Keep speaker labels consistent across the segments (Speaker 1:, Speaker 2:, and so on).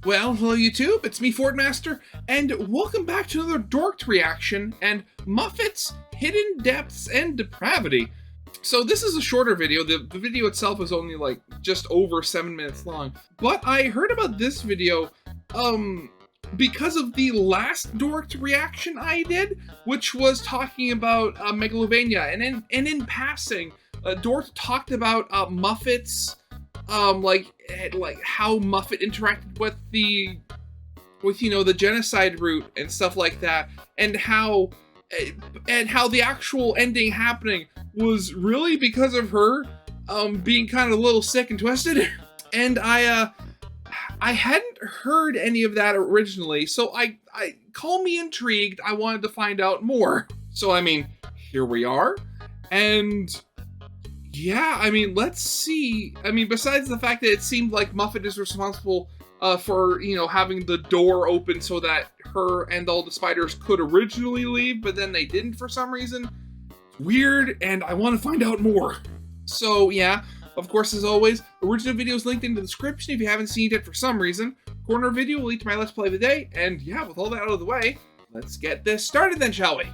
Speaker 1: Well, hello YouTube, it's me Fordmaster, and welcome back to another Dorked reaction, and Muffet's Hidden Depths and Depravity. So this is a shorter video, the video itself is only like just over 7 minutes long, but I heard about this video, because of the last Dorked reaction I did, which was talking about Megalovania, and in passing, Dorked talked about Muffet's like how Muffet interacted with the genocide route and stuff like that, and how the actual ending happening was really because of her being kind of a little sick and twisted. And I hadn't heard any of that originally, so I call me intrigued. I wanted to find out more. So I mean, here we are, and yeah, I mean, let's see. I mean, besides the fact that it seemed like Muffet is responsible for, having the door open so that her and all the spiders could originally leave, but then they didn't for some reason. Weird, and I want to find out more. So yeah, of course, as always, original video is linked in the description if you haven't seen it for some reason. Corner video will lead to my Let's Play of the day, and yeah, with all that out of the way, let's get this started then, shall we?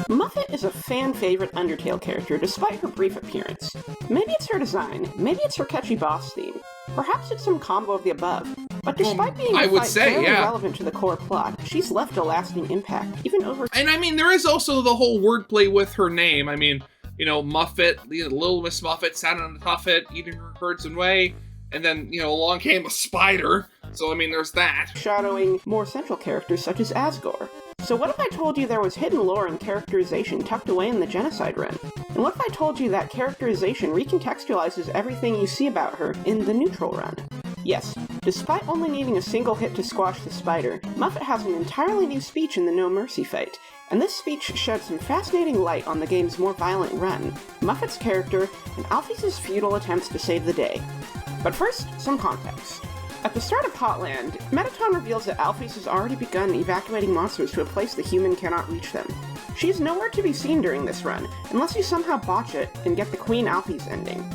Speaker 2: Muffet is a fan-favorite Undertale character despite her brief appearance. Maybe it's her design, maybe it's her catchy boss theme, perhaps it's some combo of the above. But despite being barely relevant to the core plot, she's left a lasting impact, even over—
Speaker 1: And I mean, there is also the whole wordplay with her name. I mean, Muffet, Little Miss Muffet sat on the tuffet, eating her curds and whey, and then, along came a spider. So, I mean, there's that.
Speaker 2: Shadowing more central characters such as Asgore. So what if I told you there was hidden lore and characterization tucked away in the Genocide run? And what if I told you that characterization recontextualizes everything you see about her in the Neutral run? Yes, despite only needing a single hit to squash the spider, Muffet has an entirely new speech in the No Mercy fight, and this speech shed some fascinating light on the game's more violent run, Muffet's character, and Alphys' futile attempts to save the day. But first, some context. At the start of Hotland, Mettaton reveals that Alphys has already begun evacuating monsters to a place the human cannot reach them. She is nowhere to be seen during this run, unless you somehow botch it and get the Queen Alphys ending.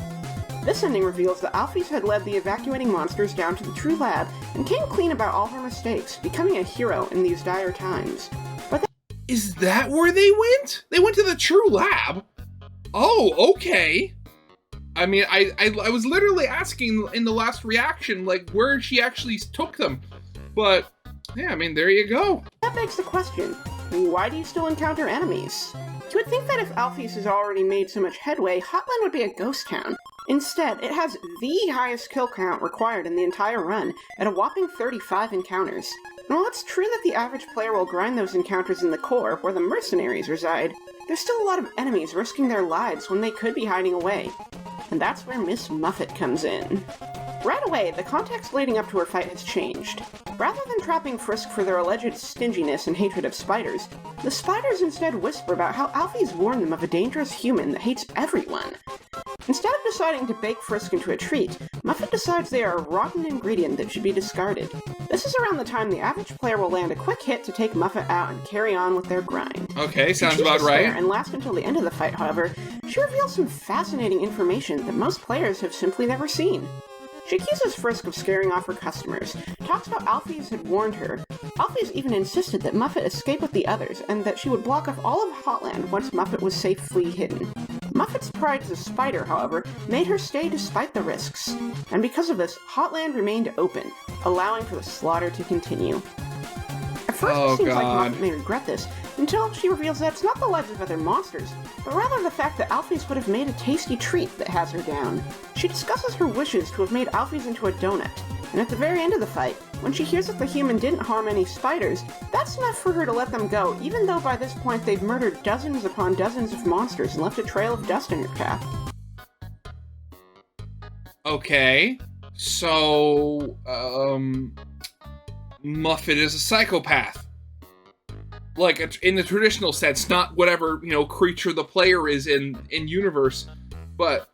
Speaker 2: This ending reveals that Alphys had led the evacuating monsters down to the True Lab and came clean about all her mistakes, becoming a hero in these dire times. But
Speaker 1: is that where they went? They went to the True Lab? Oh, okay. I mean, I was literally asking in the last reaction, like, where she actually took them. But, yeah, I mean, there you go.
Speaker 2: That begs the question, why do you still encounter enemies? You would think that if Alphys has already made so much headway, Hotland would be a ghost town. Instead, it has the highest kill count required in the entire run, at a whopping 35 encounters. And while it's true that the average player will grind those encounters in the core, where the mercenaries reside, there's still a lot of enemies risking their lives when they could be hiding away. And that's where Miss Muffet comes in. Right away, the context leading up to her fight has changed. Rather than trapping Frisk for their alleged stinginess and hatred of spiders, the spiders instead whisper about how Alphys warned them of a dangerous human that hates everyone. Instead of deciding to bake Frisk into a treat, Muffet decides they are a rotten ingredient that should be discarded. This is around the time the average player will land a quick hit to take Muffet out and carry on with their grind.
Speaker 1: Okay, sounds about right.
Speaker 2: And last until the end of the fight, however, she reveals some fascinating information that most players have simply never seen. She accuses Frisk of scaring off her customers, talks about Alphys had warned her. Alphys even insisted that Muffet escape with the others, and that she would block off all of Hotland once Muffet was safely hidden. Muffet's pride as a spider, however, made her stay despite the risks, and because of this, Hotland remained open, allowing for the slaughter to continue. At first, it seems like Muffet may regret this, until she reveals that it's not the lives of other monsters, but rather the fact that Alphys would have made a tasty treat that has her down. She discusses her wishes to have made Alphys into a donut, and at the very end of the fight, when she hears that the human didn't harm any spiders, that's enough for her to let them go, even though by this point they've murdered dozens upon dozens of monsters and left a trail of dust in her path.
Speaker 1: Okay, so, Muffet is a psychopath. Like, in the traditional sense, not whatever, creature the player is in universe, but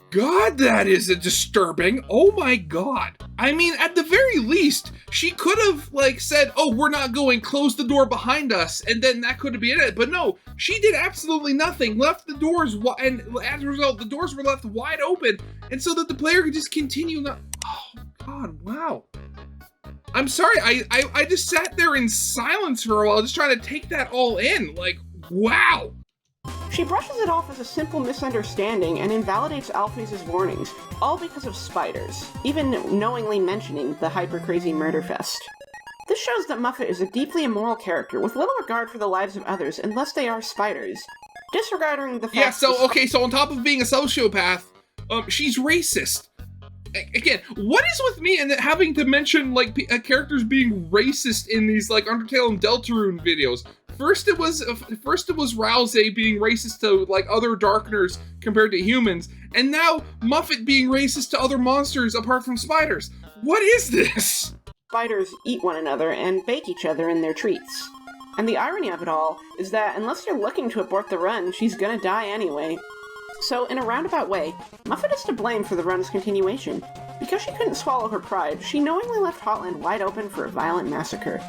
Speaker 1: God, that is disturbing. Oh my God. I mean, at the very least, she could have, said, oh, we're not going, close the door behind us, and then that could have been it. But no, she did absolutely nothing, left the doors, and as a result, the doors were left wide open, and so that the player could just continue. Oh, God, wow. I'm sorry, I just sat there in silence for a while, just trying to take that all in. Like, wow.
Speaker 2: She brushes it off as a simple misunderstanding and invalidates Alphys' warnings, all because of spiders, even knowingly mentioning the hyper-crazy murder fest. This shows that Muffet is a deeply immoral character with little regard for the lives of others unless they are spiders. Disregarding the fact
Speaker 1: Yeah, so on top of being a sociopath, she's racist. Again, what is with me and having to mention, like, characters being racist in these, like, Undertale and Deltarune videos? First it was Rousey being racist to, like, other Darkeners compared to humans, and now Muffet being racist to other monsters apart from spiders. What is this?
Speaker 2: Spiders eat one another and bake each other in their treats. And the irony of it all is that unless you're looking to abort the run, she's gonna die anyway. So, in a roundabout way, Muffet is to blame for the run's continuation. Because she couldn't swallow her pride, she knowingly left Hotland wide open for a violent massacre.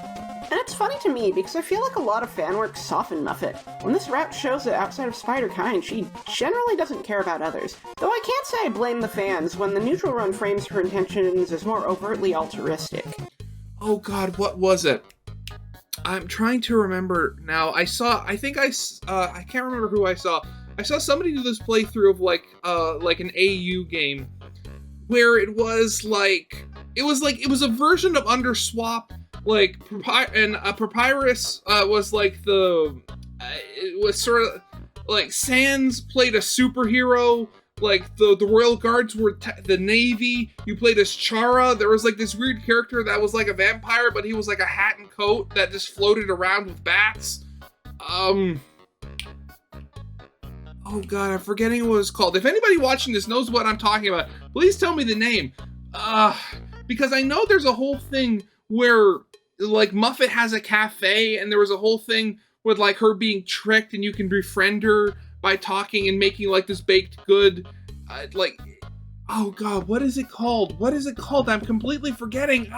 Speaker 2: And it's funny to me because I feel like a lot of fanwork soften Muffet. When this route shows that outside of Spider-kind, she generally doesn't care about others. Though I can't say I blame the fans when the neutral run frames her intentions as more overtly altruistic.
Speaker 1: Oh god, what was it? I'm trying to remember now. I can't remember who I saw. I saw somebody do this playthrough of like an AU game where it was a version of Underswap, like Papyrus was like it was sort of like Sans played a superhero, like the Royal Guards were the Navy. You played as Chara. There was like this weird character that was like a vampire, but he was like a hat and coat that just floated around with bats. Oh god, I'm forgetting what it was called. If anybody watching this knows what I'm talking about, please tell me the name. Because I know there's a whole thing where, like, Muffet has a cafe, and there was a whole thing with, like, her being tricked, and you can befriend her by talking and making, like, this baked good. Oh god, what is it called? What is it called? I'm completely forgetting.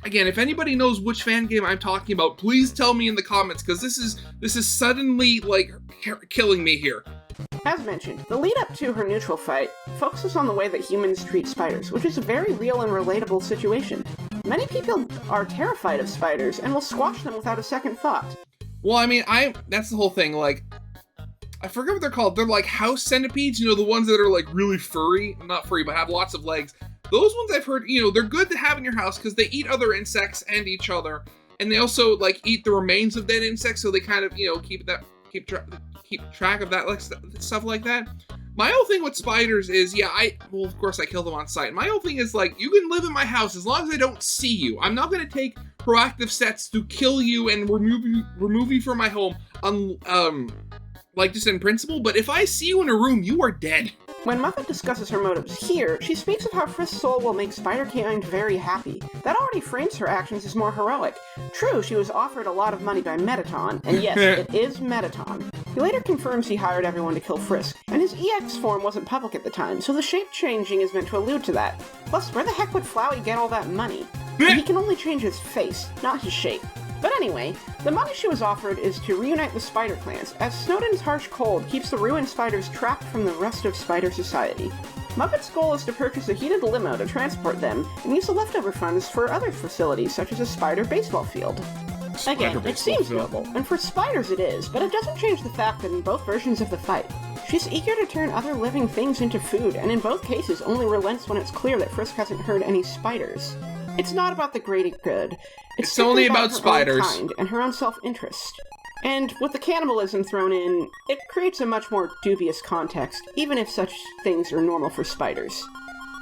Speaker 1: Again, if anybody knows which fan game I'm talking about, please tell me in the comments, because this is suddenly, like, killing me here.
Speaker 2: As mentioned, the lead up to her neutral fight focuses on the way that humans treat spiders, which is a very real and relatable situation. Many people are terrified of spiders and will squash them without a second thought.
Speaker 1: Well, I mean, that's the whole thing, like, I forget what they're called. They're like house centipedes, you know, the ones that are like really furry, not furry, but have lots of legs. Those ones I've heard, you know, they're good to have in your house because they eat other insects and each other. And they also, like, eat the remains of dead insects, so they kind of, you know, keep track of that, like, stuff like that. My whole thing with spiders is, well, of course I kill them on sight. My whole thing is, like, you can live in my house as long as I don't see you. I'm not going to take proactive steps to kill you and remove you from my home, like, just in principle. But if I see you in a room, you are dead.
Speaker 2: When Muffet discusses her motives here, she speaks of how Frisk's soul will make Spider-kind very happy. That already frames her actions as more heroic. True, she was offered a lot of money by Metaton, and yes, it is Metaton. He later confirms he hired everyone to kill Frisk, and his EX form wasn't public at the time, so the shape changing is meant to allude to that. Plus, where the heck would Flowey get all that money? He can only change his face, not his shape. But anyway, the money she was offered is to reunite the spider clans, as Snowdin's harsh cold keeps the ruined spiders trapped from the rest of spider society. Muffet's goal is to purchase a heated limo to transport them, and use the leftover funds for other facilities such as a spider baseball field. Again, it seems noble, and for spiders it is, but it doesn't change the fact that in both versions of the fight, she's eager to turn other living things into food, and in both cases only relents when it's clear that Frisk hasn't hurt any spiders. It's not about the greater good. It's
Speaker 1: only about
Speaker 2: her
Speaker 1: spiders.
Speaker 2: Own kind and her own self-interest. And with the cannibalism thrown in, it creates a much more dubious context, even if such things are normal for spiders.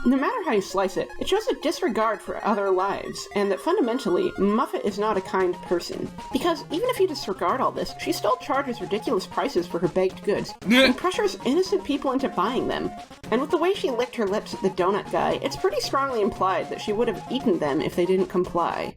Speaker 2: No matter how you slice it, it shows a disregard for other lives, and that fundamentally, Muffet is not a kind person. Because even if you disregard all this, she still charges ridiculous prices for her baked goods, and pressures innocent people into buying them. And with the way she licked her lips at the donut guy, it's pretty strongly implied that she would have eaten them if they didn't comply.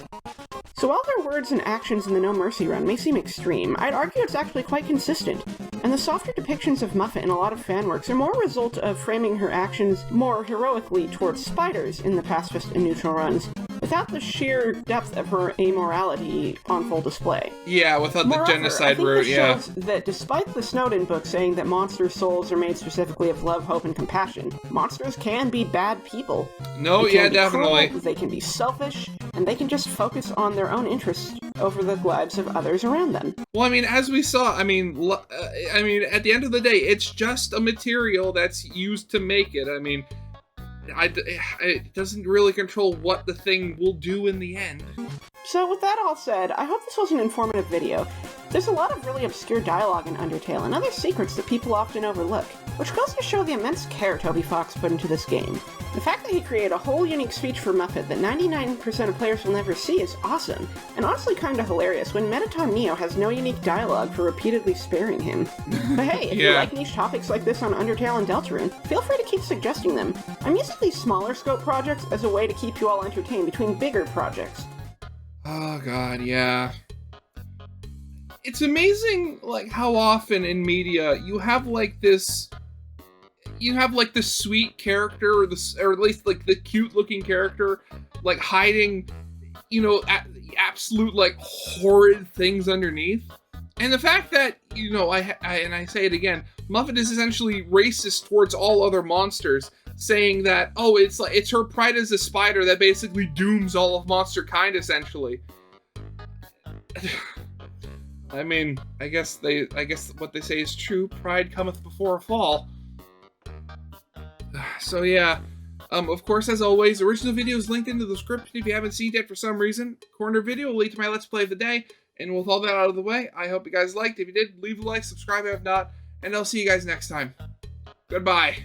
Speaker 2: So while their words and actions in the No Mercy run may seem extreme, I'd argue it's actually quite consistent, and the softer depictions of Muffet in a lot of fanworks are more a result of framing her actions more heroically towards spiders in the pacifist and neutral runs, with without the sheer depth of her amorality on full display.
Speaker 1: Yeah, without the genocide route,
Speaker 2: I think this shows that despite the Snowden book saying that monster souls are made specifically of love, hope, and compassion, monsters can be bad people.
Speaker 1: No, yeah, definitely.
Speaker 2: Cruel, they can be selfish, and they can just focus on their own interests over the lives of others around them.
Speaker 1: Well, I mean, as we saw, I mean, at the end of the day, it's just a material that's used to make it. I mean, it doesn't really control what the thing will do in the end.
Speaker 2: So with that all said, I hope this was an informative video. There's a lot of really obscure dialogue in Undertale and other secrets that people often overlook, which goes to show the immense care Toby Fox put into this game. The fact that he created a whole unique speech for Muffet that 99% of players will never see is awesome, and honestly kinda hilarious when Mettaton Neo has no unique dialogue for repeatedly sparing him. But hey, if you like niche topics like this on Undertale and Deltarune, feel free to keep suggesting them. I'm using these smaller scope projects as a way to keep you all entertained between bigger projects.
Speaker 1: Oh god, yeah. It's amazing, like, how often in media you have, like, this sweet character, or at least, like, the cute-looking character, like, hiding, you know, absolute, like, horrid things underneath. And the fact that, you know, I say it again, Muffet is essentially racist towards all other monsters, saying that, oh, it's her pride as a spider that basically dooms all of monster kind, essentially. I mean, I guess what they say is true. Pride cometh before a fall. So yeah, of course, as always, original video is linked in the description if you haven't seen it for some reason. Corner video will lead to my Let's Play of the day. And with all that out of the way, I hope you guys liked. If you did, leave a like, subscribe if not, and I'll see you guys next time. Goodbye.